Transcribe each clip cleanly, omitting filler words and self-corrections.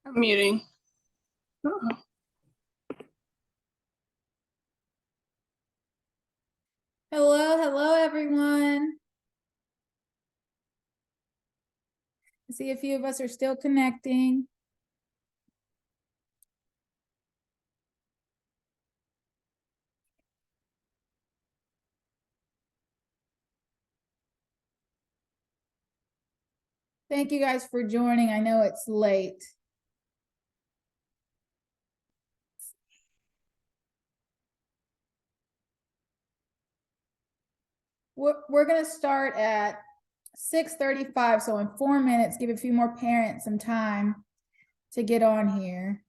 I'm muting. Uh-oh. Hello, everyone. I see a few of us are still connecting. Thank you guys for joining. I know it's late. We're going to start at 6:35, so in 4 minutes, give a few more parents some time to get on here.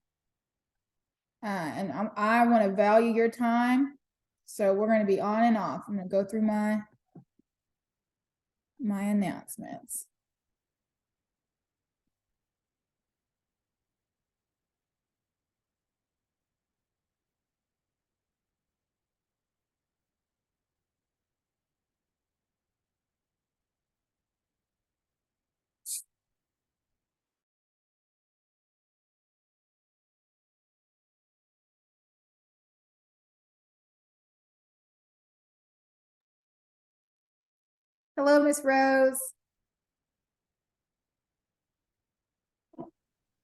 And I want to value your time, so we're going to be on and off. I'm going to go through my announcements. Hello, Miss Rose.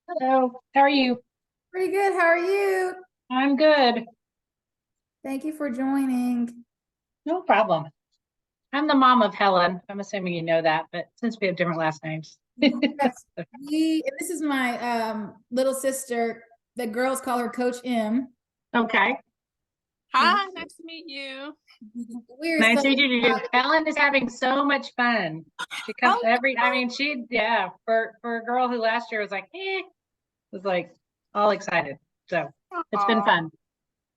Hello, how are you? Pretty good. How are you? I'm good. Thank you for joining. No problem. I'm the mom of Helen. I'm assuming you know that, but since we have different last names. Yes, and this is my little sister. The girls call her Coach M. Okay. Hi, nice to meet you. We're Nice so to meet you. Helen is having so much fun. She comes for a girl who last year was like, was like all excited. So it's been fun.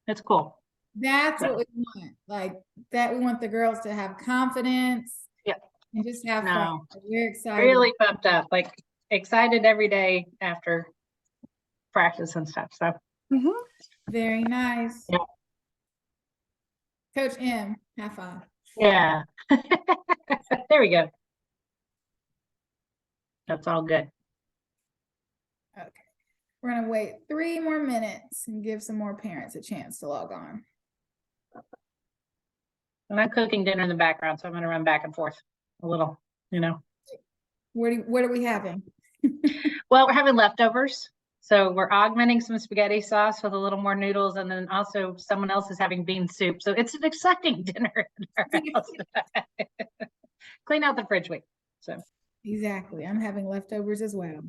It's cool. That's what we want. Like that, we want the girls to have confidence. Yeah. And just have fun. We're excited. Really pumped up, like excited every day after practice and stuff. So Very nice. Yeah. Coach M, have fun. Yeah. There we go. That's all good. Okay. We're going to wait 3 more minutes and give some more parents a chance to log on. And I'm cooking dinner in the background, so I'm going to run back and forth a little, What are we having? Well, we're having leftovers. So we're augmenting some spaghetti sauce with a little more noodles. And then also someone else is having bean soup. So it's an exciting dinner in our house. Clean out the fridge week. So Exactly. I'm having leftovers as well.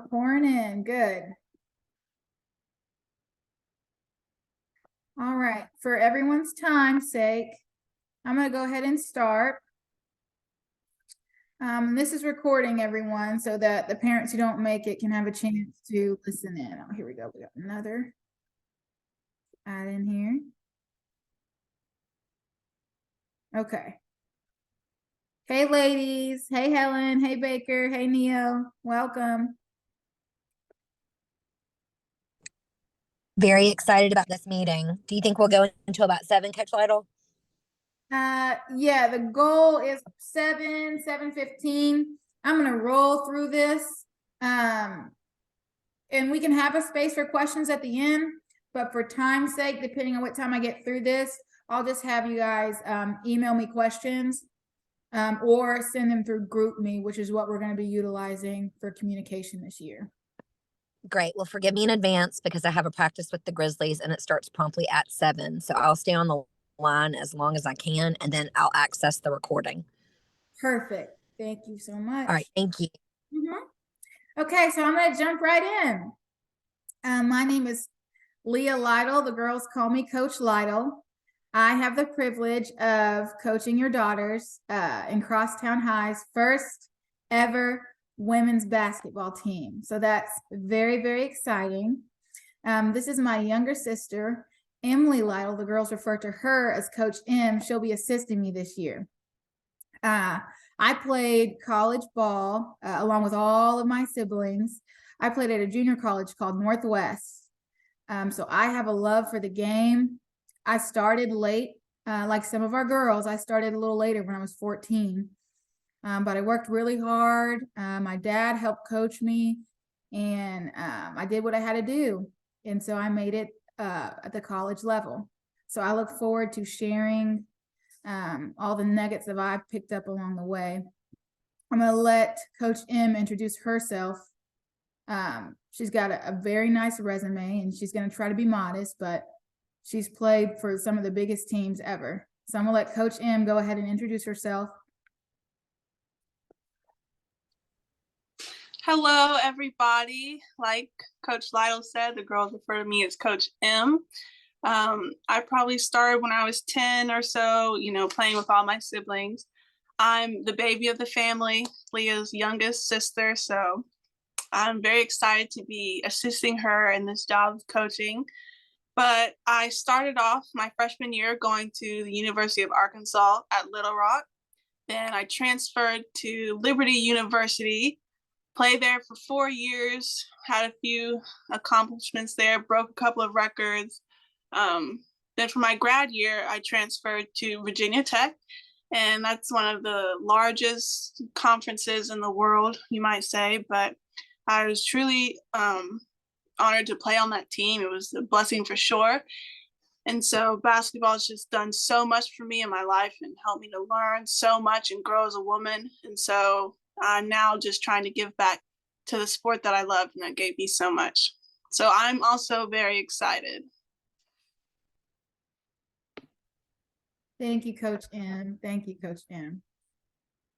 we're pouring in. Good. All right. For everyone's time's sake, I'm going to go ahead and start. This is recording, everyone, so that the parents who don't make it can have a chance to listen in. Oh, here we go. We got another add in here. Okay. Hey, ladies. Hey, Helen. Hey, Baker. Hey, Neo. Welcome. Very excited about this meeting. Do you think we'll go until about 7, Coach Lytle? Yeah, the goal is 7:15. I'm gonna roll through this. And we can have a space for questions at the end, but for time's sake, depending on what time I get through this, I'll just have you guys email me questions or send them through GroupMe, which is what we're going to be utilizing for communication this year. Great. Well, forgive me in advance because I have a practice with the Grizzlies and it starts promptly at 7. So I'll stay on the line as long as I can, and then I'll access the recording. Perfect. Thank you so much. All right. Thank you. Okay, so I'm going to jump right in. My name is Leah Lytle. The girls call me Coach Lytle. I have the privilege of coaching your daughters in Crosstown High's first ever women's basketball team. So that's very, very exciting. This is my younger sister, Emily Lytle. The girls refer to her as Coach M. She'll be assisting me this year. I played college ball along with all of my siblings. I played at a junior college called Northwest. So I have a love for the game. I started late, like some of our girls. I started a little later when I was 14. But I worked really hard. My dad helped coach me, and I did what I had to do. And so I made it at the college level. So I look forward to sharing all the nuggets that I've picked up along the way. I'm going to let Coach M introduce herself. She's got a very nice resume, and she's going to try to be modest, but she's played for some of the biggest teams ever. So I'm going to let Coach M go ahead and introduce herself. Hello, everybody. Like Coach Lytle said, the girls refer to me as Coach M. I probably started when I was 10 or so, playing with all my siblings. I'm the baby of the family, Leah's youngest sister, so I'm very excited to be assisting her in this job of coaching. But I started off my freshman year going to the University of Arkansas at Little Rock. Then I transferred to Liberty University, played there for 4 years, had a few accomplishments there, broke a couple of records. Then for my grad year, I transferred to Virginia Tech, and that's one of the largest conferences in the world, you might say, but I was truly honored to play on that team. It was a blessing for sure. And so basketball has just done so much for me in my life and helped me to learn so much and grow as a woman. And so I'm now just trying to give back to the sport that I love and that gave me so much. So I'm also very excited. Thank you, Coach M. Thank you, Coach M.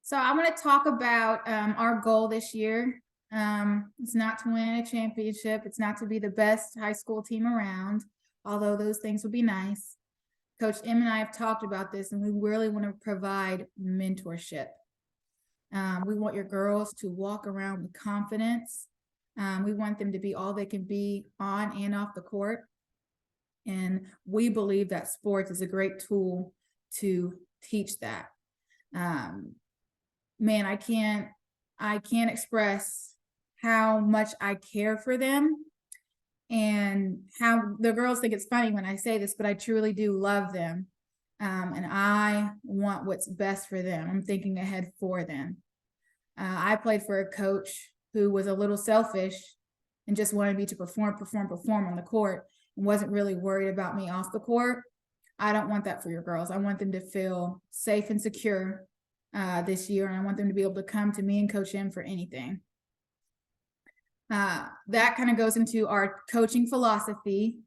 So I'm going to talk about our goal this year. It's not to win a championship. It's not to be the best high school team around, although those things would be nice. Coach M and I have talked about this, and we really want to provide mentorship. We want your girls to walk around with confidence. We want them to be all they can be on and off the court. And we believe that sports is a great tool to teach that. Man, I can't express how much I care for them and how the girls think it's funny when I say this, but I truly do love them. And I want what's best for them. I'm thinking ahead for them. I played for a coach who was a little selfish and just wanted me to perform on the court and wasn't really worried about me off the court. I don't want that for your girls. I want them to feel safe and secure this year, and I want them to be able to come to me and Coach M for anything. That kind of goes into our coaching philosophy.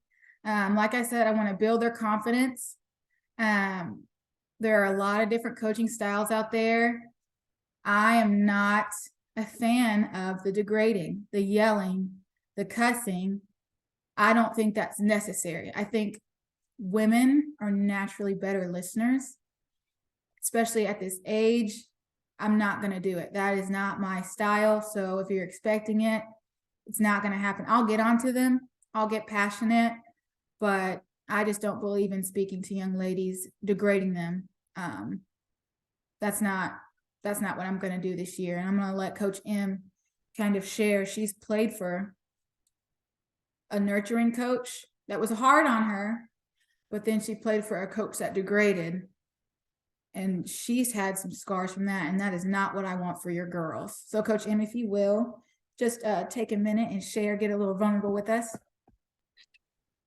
Like I said, I want to build their confidence. There are a lot of different coaching styles out there. I am not a fan of the degrading, the yelling, the cussing. I don't think that's necessary. I think women are naturally better listeners, especially at this age. I'm not going to do it. That is not my style. So if you're expecting it, it's not going to happen. I'll get onto them. I'll get passionate, but I just don't believe in speaking to young ladies, degrading them. That's not what I'm going to do this year. And I'm going to let Coach M kind of share. She's played for a nurturing coach that was hard on her, but then she played for a coach that degraded. And she's had some scars from that. And that is not what I want for your girls. So Coach M, if you will, just take a minute and share, get a little vulnerable with us.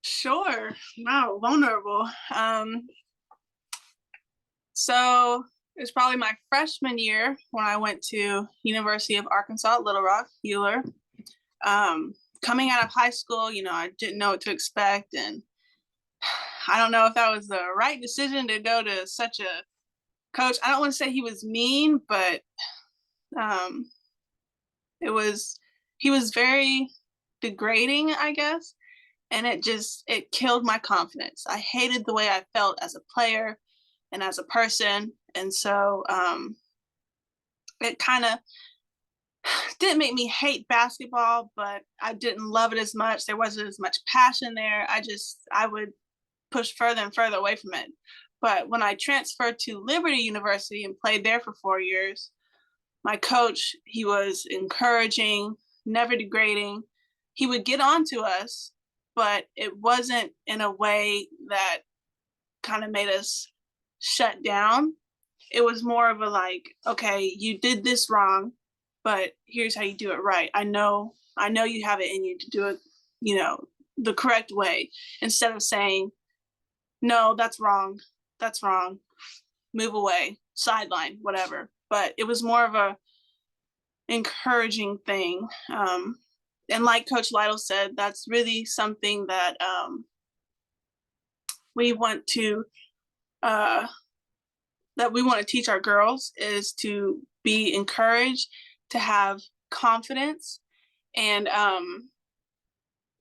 Sure. Wow, vulnerable. So it was probably my freshman year when I went to University of Arkansas at Little Rock, Euler. Coming out of high school, you know, I didn't know what to expect. And I don't know if that was the right decision to go to such a coach. I don't want to say he was mean, but he was very degrading, I guess. And it killed my confidence. I hated the way I felt as a player and as a person. And so it kind of didn't make me hate basketball, but I didn't love it as much. There wasn't as much passion there. I would push further and further away from it. But when I transferred to Liberty University and played there for 4 years, my coach, he was encouraging, never degrading. He would get on to us, but it wasn't in a way that kind of made us shut down. It was more of a like, okay, you did this wrong, but here's how you do it right. I know you have it in you to do it, you know, the correct way, instead of saying, no, that's wrong. That's wrong. Move away, sideline, whatever. But it was more of a encouraging thing. And like Coach Lytle said, that's really something that we want to teach our girls, is to be encouraged, to have confidence, and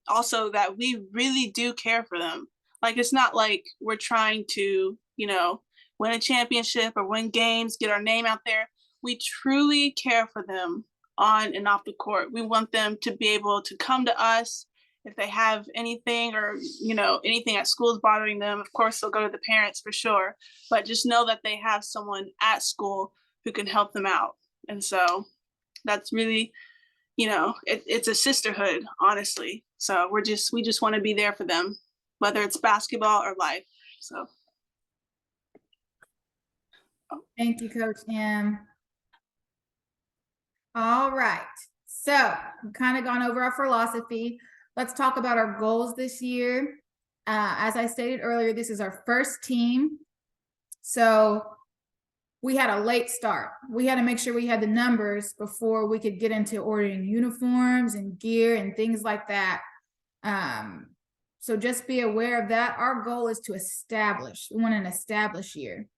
also that we really do care for them. Like, it's not like we're trying to, you know, win a championship or win games, get our name out there. We truly care for them on and off the court. We want them to be able to come to us if they have anything, or, you know, anything at school is bothering them. Of course, they'll go to the parents for sure, but just know that they have someone at school who can help them out. And so that's really, you know, it's a sisterhood, honestly. So we just want to be there for them, whether it's basketball or life. So. Thank you, Coach M. All right. So we've kind of gone over our philosophy. Let's talk about our goals this year. As I stated earlier, this is our first team. So we had a late start. We had to make sure we had the numbers before we could get into ordering uniforms and gear and things like that. So just be aware of that. Our goal is to establish. We want an established year.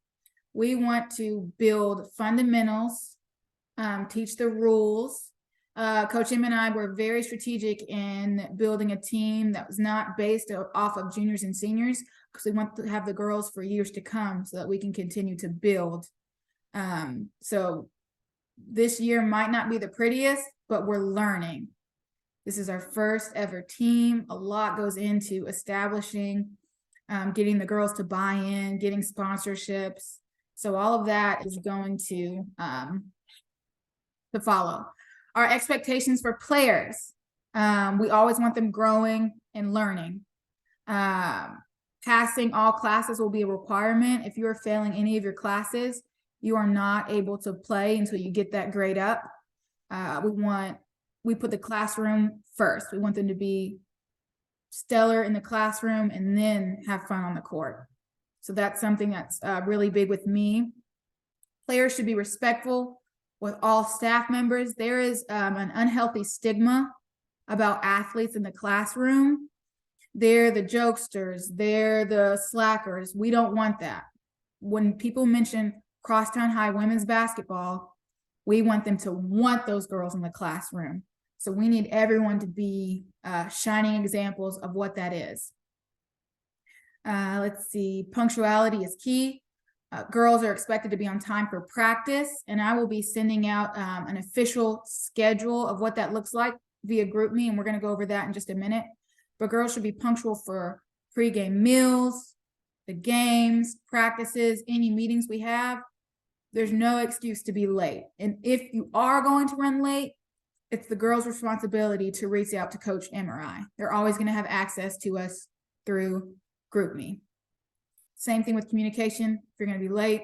We want to build fundamentals, teach the rules. Coach M and I were very strategic in building a team that was not based off of juniors and seniors, because we want to have the girls for years to come so that we can continue to build. So this year might not be the prettiest, but we're learning. This is our first ever team. A lot goes into establishing, getting the girls to buy in, getting sponsorships. So all of that is going to follow. Our expectations for players. We always want them growing and learning. Passing all classes will be a requirement. If you are failing any of your classes, you are not able to play until you get that grade up. We put the classroom first. We want them to be stellar in the classroom and then have fun on the court. So that's something that's really big with me. Players should be respectful with all staff members. There is an unhealthy stigma about athletes in the classroom. They're the jokesters, they're the slackers. We don't want that. When people mention Crosstown High women's basketball, We want them to want those girls in the classroom. So we need everyone to be shining examples of what that is. Let's see, punctuality is key. Girls are expected to be on time for practice, and I will be sending out an official schedule of what that looks like via GroupMe, and we're going to go over that in just a minute. But girls should be punctual for pregame meals, the games, practices, any meetings we have. There's no excuse to be late. And if you are going to run late, it's the girls' responsibility to reach out to Coach M or I. They're always going to have access to us through GroupMe. Same thing with communication. If you're going to be late,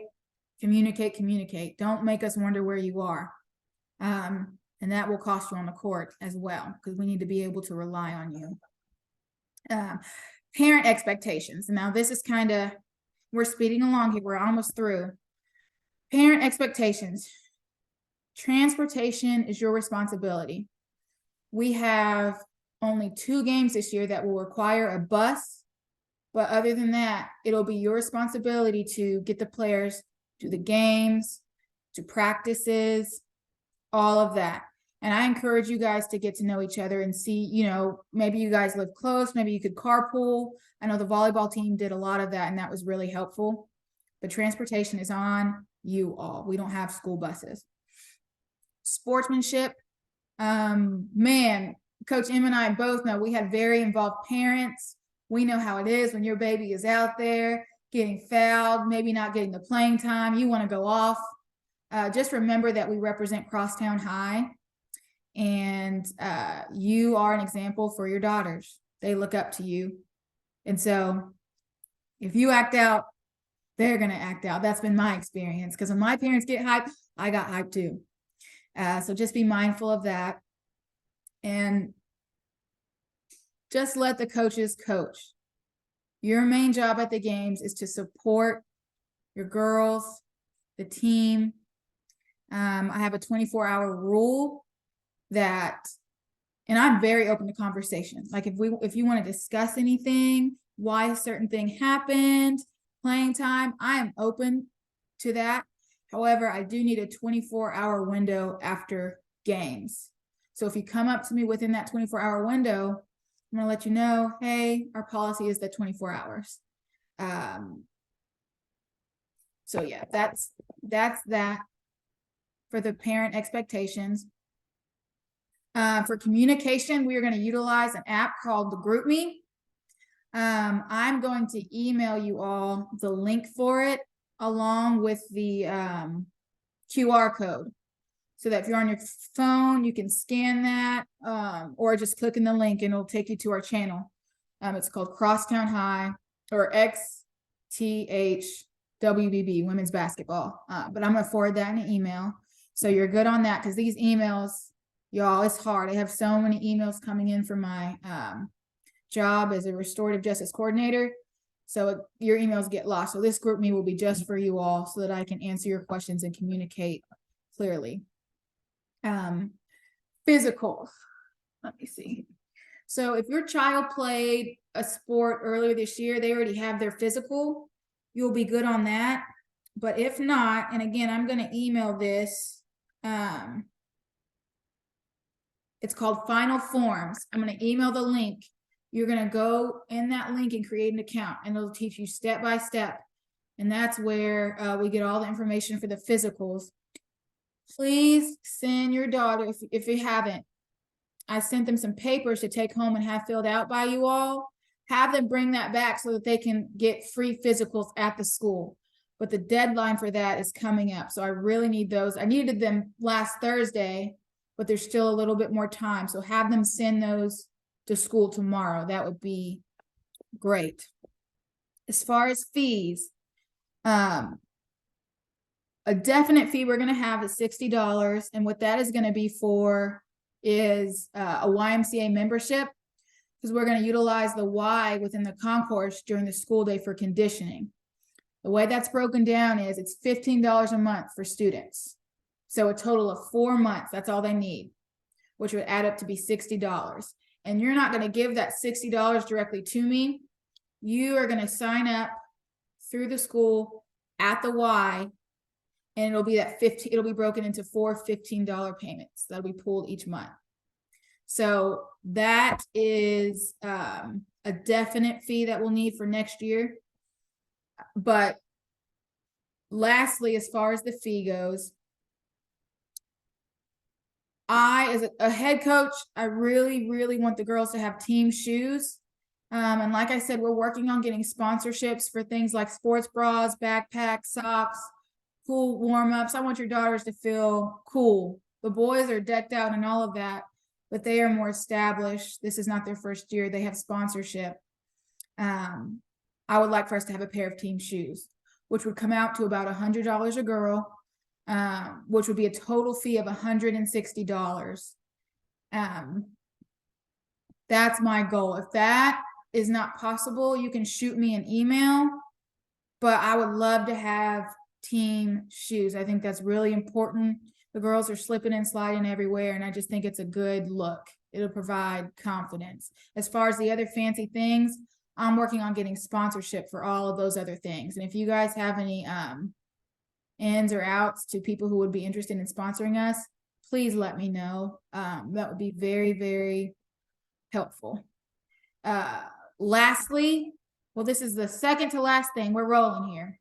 communicate. Don't make us wonder where you are. And that will cost you on the court as well, because we need to be able to rely on you. Parent expectations. And now this is kind of, we're speeding along here. We're almost through. Parent expectations. Transportation is your responsibility. We have only 2 games this year that will require a bus. But other than that, it'll be your responsibility to get the players to the games, to practices, all of that. And I encourage you guys to get to know each other and see, you know, maybe you guys live close, maybe you could carpool. I know the volleyball team did a lot of that, and that was really helpful. But transportation is on you all. We don't have school buses. Sportsmanship, man, Coach M and I both know we have very involved parents. We know how it is when your baby is out there getting fouled, maybe not getting the playing time. You want to go off. Just remember that we represent Crosstown High, and you are an example for your daughters. They look up to you. And so if you act out, they're going to act out. That's been my experience, because when my parents get hyped, I got hyped too. So just be mindful of that. And just let the coaches coach. Your main job at the games is to support your girls, the team. I have a 24-hour rule that, and I'm very open to conversation. Like if you want to discuss anything, why a certain thing happened, playing time, I am open to that. However, I do need a 24-hour window after games. So if you come up to me within that 24-hour window, I'm going to let you know, hey, our policy is the 24 hours. So yeah, that's that for the parent expectations. For communication, we are going to utilize an app called the GroupMe. I'm going to email you all the link for it along with the QR code, so that if you're on your phone, you can scan that, or just click in the link and it'll take you to our channel. It's called Crosstown High, or XTH WBB, women's basketball. But I'm going to forward that in an email. So you're good on that, because these emails, y'all, it's hard. I have so many emails coming in from my job as a restorative justice coordinator. So your emails get lost. So this GroupMe will be just for you all, so that I can answer your questions and communicate clearly. Physicals. Let me see. So if your child played a sport earlier this year, they already have their physical, you'll be good on that. But if not, and again, I'm going to email this. It's called Final Forms. I'm going to email the link. You're going to go in that link and create an account, and it'll teach you step by step. And that's where we get all the information for the physicals. Please send your daughter, if you haven't, I sent them some papers to take home and have filled out by you all. Have them bring that back so that they can get free physicals at the school. But the deadline for that is coming up. So I really need those. I needed them last Thursday, but there's still a little bit more time. So have them send those to school tomorrow. That would be great. As far as fees, a definite fee we're going to have is $60. And what that is going to be for is a YMCA membership, because we're going to utilize the Y within the concourse during the school day for conditioning. The way that's broken down is it's $15 a month for students. So a total of 4 months, that's all they need, which would add up to be $60. And you're not going to give that $60 directly to me. You are going to sign up through the school at the Y, and it'll be that 15, it'll be broken into 4 $15 payments that'll be pulled each month. So that is a definite fee that we'll need for next year. But lastly, as far as the fee goes, I, as a head coach, I really, really want the girls to have team shoes. And like I said, we're working on getting sponsorships for things like sports bras, backpacks, socks, cool warm-ups. I want your daughters to feel cool. The boys are decked out and all of that, but they are more established. This is not their first year. They have sponsorship. I would like for us to have a pair of team shoes, which would come out to about $100 a girl, which would be a total fee of $160. That's my goal. If that is not possible, you can shoot me an email, but I would love to have team shoes. I think that's really important. The girls are slipping and sliding everywhere, and I just think it's a good look. It'll provide confidence. As far as the other fancy things, I'm working on getting sponsorship for all of those other things. And if you guys have any ins or outs to people who would be interested in sponsoring us, please let me know. That would be very, very helpful. Lastly, well, this is the second to last thing. We're rolling here.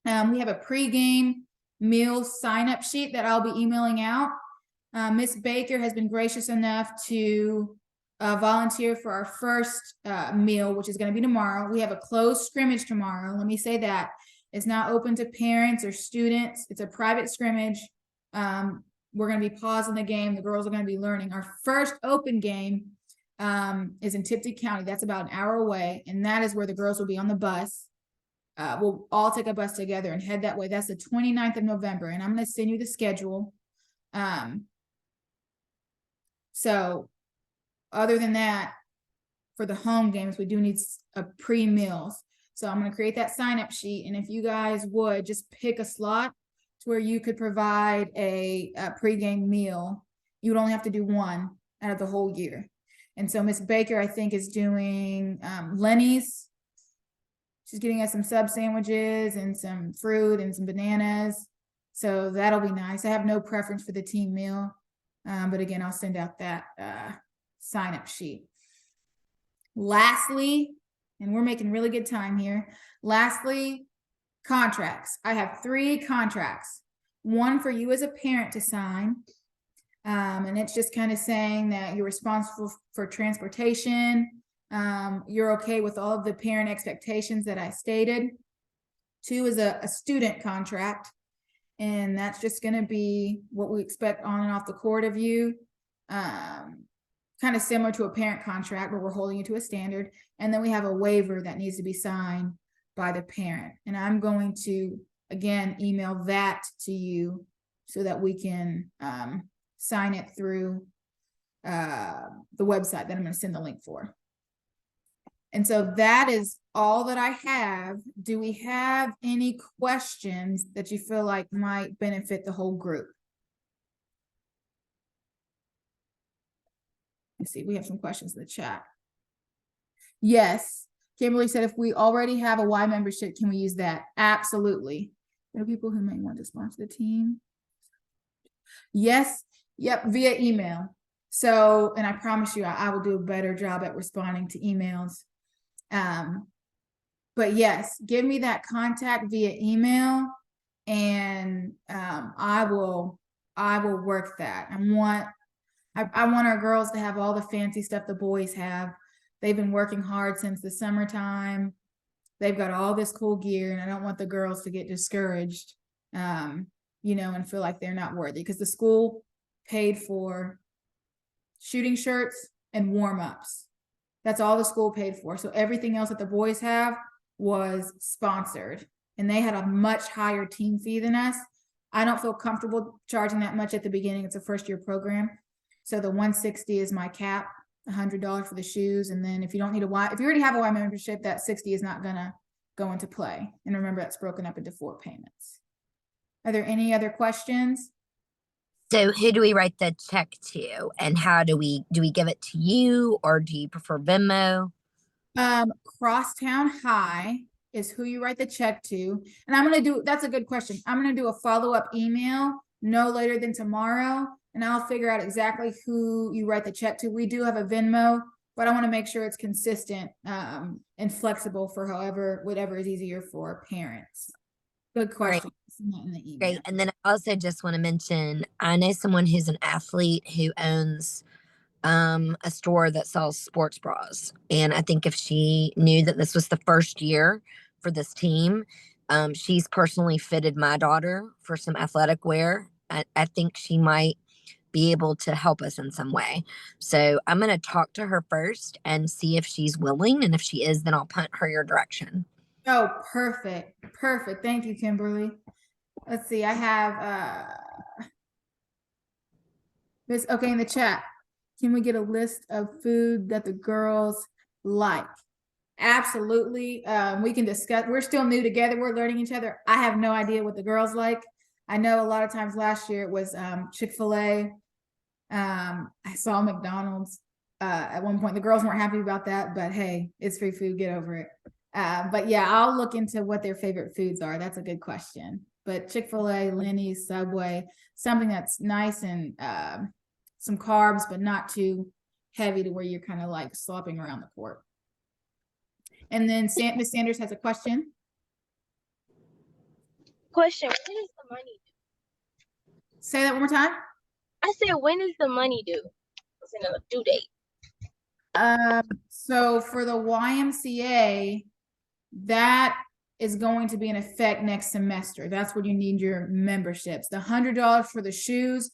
We have a pregame meal sign-up sheet that I'll be emailing out. Miss Baker has been gracious enough to volunteer for our first meal, which is going to be tomorrow. We have a closed scrimmage tomorrow. Let me say that. It's not open to parents or students. It's a private scrimmage. We're going to be pausing the game. The girls are going to be learning. Our first open game is in Tipton County. That's about an hour away, and that is where the girls will be on the bus. We'll all take a bus together and head that way. That's the 29th of November, and I'm going to send you the schedule. So other than that, for the home games, we do need a pre-meals. So I'm going to create that sign-up sheet, and if you guys would just pick a slot to where you could provide a pre-game meal, you would only have to do one out of the whole year. And so Miss Baker, I think, is doing Lenny's. She's getting us some sub sandwiches and some fruit and some bananas. So that'll be nice. I have no preference for the team meal. But again, I'll send out that sign-up sheet. Lastly, and we're making really good time here. Lastly, contracts. I have 3 contracts. One for you as a parent to sign. And it's just kind of saying that you're responsible for transportation. You're okay with all of the parent expectations that I stated. 2 is a student contract, and that's just going to be what we expect on and off the court of you. Kind of similar to a parent contract, but we're holding you to a standard. And then we have a waiver that needs to be signed by the parent. And I'm going to, again, email that to you so that we can sign it through the website that I'm going to send the link for. And so that is all that I have. Do we have any questions that you feel like might benefit the whole group? Let's see, we have some questions in the chat. Yes, Kimberly said if we already have a Y membership, can we use that? Absolutely. There are people who may want to sponsor the team. Yes, yep, via email. So, and I promise you, I will do a better job at responding to emails. But yes, give me that contact via email, and I will work that. I want our girls to have all the fancy stuff the boys have. They've been working hard since the summertime. They've got all this cool gear, and I don't want the girls to get discouraged, and feel like they're not worthy, because the school paid for shooting shirts and warm-ups. That's all the school paid for. So everything else that the boys have was sponsored, and they had a much higher team fee than us. I don't feel comfortable charging that much at the beginning. It's a first-year program. So the $160 is my cap, $100 for the shoes. And then if you don't need if you already have a Y membership, that $60 is not going to go into play. And remember, that's broken up into 4 payments. Are there any other questions? So who do we write the check to, and how do we give it to you, or do you prefer Venmo? Crosstown High is who you write the check to. And I'm gonna do, that's a good question. I'm gonna do a follow-up email no later than tomorrow, and I'll figure out exactly who you write the check to. We do have a Venmo, but I want to make sure it's consistent and flexible for whatever is easier for parents. Good question. In the email. Great. And then I also just want to mention, I know someone who's an athlete who owns a store that sells sports bras. And I think if she knew that this was the first year for this team, she's personally fitted my daughter for some athletic wear. I think she might be able to help us in some way. So I'm going to talk to her first and see if she's willing. And if she is, then I'll punt her your direction. Oh, perfect. Perfect. Thank you, Kimberly. Let's see. I have this. Okay, in the chat, can we get a list of food that the girls like? Absolutely. We can discuss. We're still new together. We're learning each other. I have no idea what the girls like. I know a lot of times last year it was Chick-fil-A. I saw McDonald's at one point. The girls weren't happy about that, but hey, it's free food. Get over it. But yeah, I'll look into what their favorite foods are. That's a good question. But Chick-fil-A, Lenny's, Subway, something that's nice and some carbs, but not too heavy to where you're kind of like slopping around the court. And then Miss Sanders has a question. Question, when is the money due? Say that one more time. I said, when is the money due? It's in a due date. So for the YMCA, that is going to be in effect next semester. That's where you need your memberships. The $100 for the shoes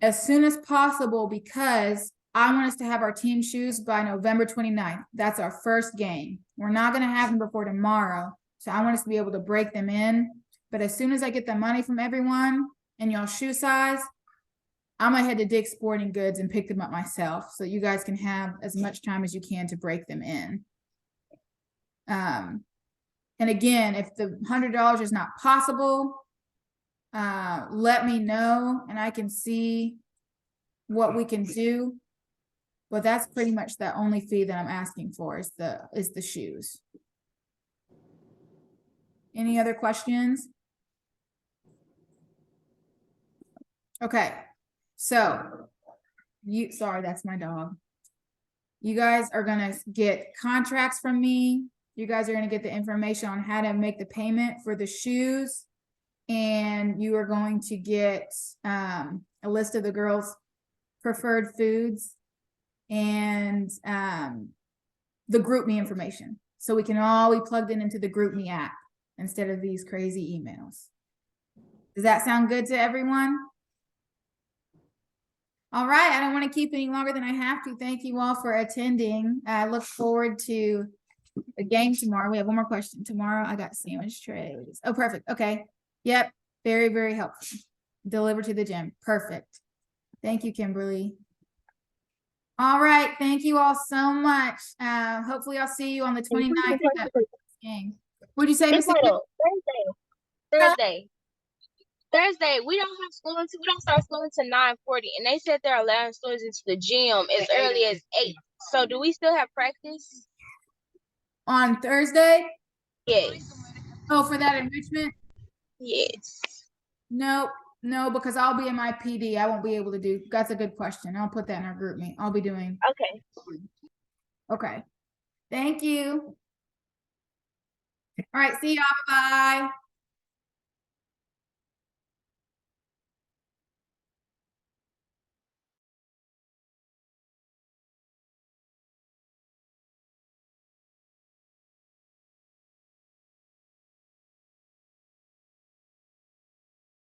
as soon as possible, because I want us to have our team shoes by November 29th. That's our first game. We're not going to have them before tomorrow. So I want us to be able to break them in. But as soon as I get the money from everyone and y'all shoe size, I'm gonna head to Dick's Sporting Goods and pick them up myself, so you guys can have as much time as you can to break them in. And again, if the $100 is not possible, let me know and I can see what we can do. But that's pretty much the only fee that I'm asking for is the shoes. Any other questions? Okay. So sorry, that's my dog. You guys are going to get contracts from me. You guys are going to get the information on how to make the payment for the shoes. And you are going to get a list of the girls' preferred foods and the GroupMe information. So we can all be plugged into the GroupMe app instead of these crazy emails. Does that sound good to everyone? All right, I don't want to keep any longer than I have to. Thank you all for attending. I look forward to the game tomorrow. We have one more question. Tomorrow I got sandwich trays. Oh, perfect. Okay. Yep. Very, very helpful. Deliver to the gym. Perfect. Thank you, Kimberly. All right. Thank you all so much. Hopefully I'll see you on the 29th at the game. What'd you say, Miss? Thursday, we don't start school until 9:40, and they said they're allowing students into the gym as early as 8. So do we still have practice on Thursday? Yes. Oh, for that enrichment? Yes. No, because I'll be in my PD. I won't be able to do. That's a good question. I'll put that in our GroupMe. I'll be doing. Okay. Okay. Thank you. All right. See y'all. Bye.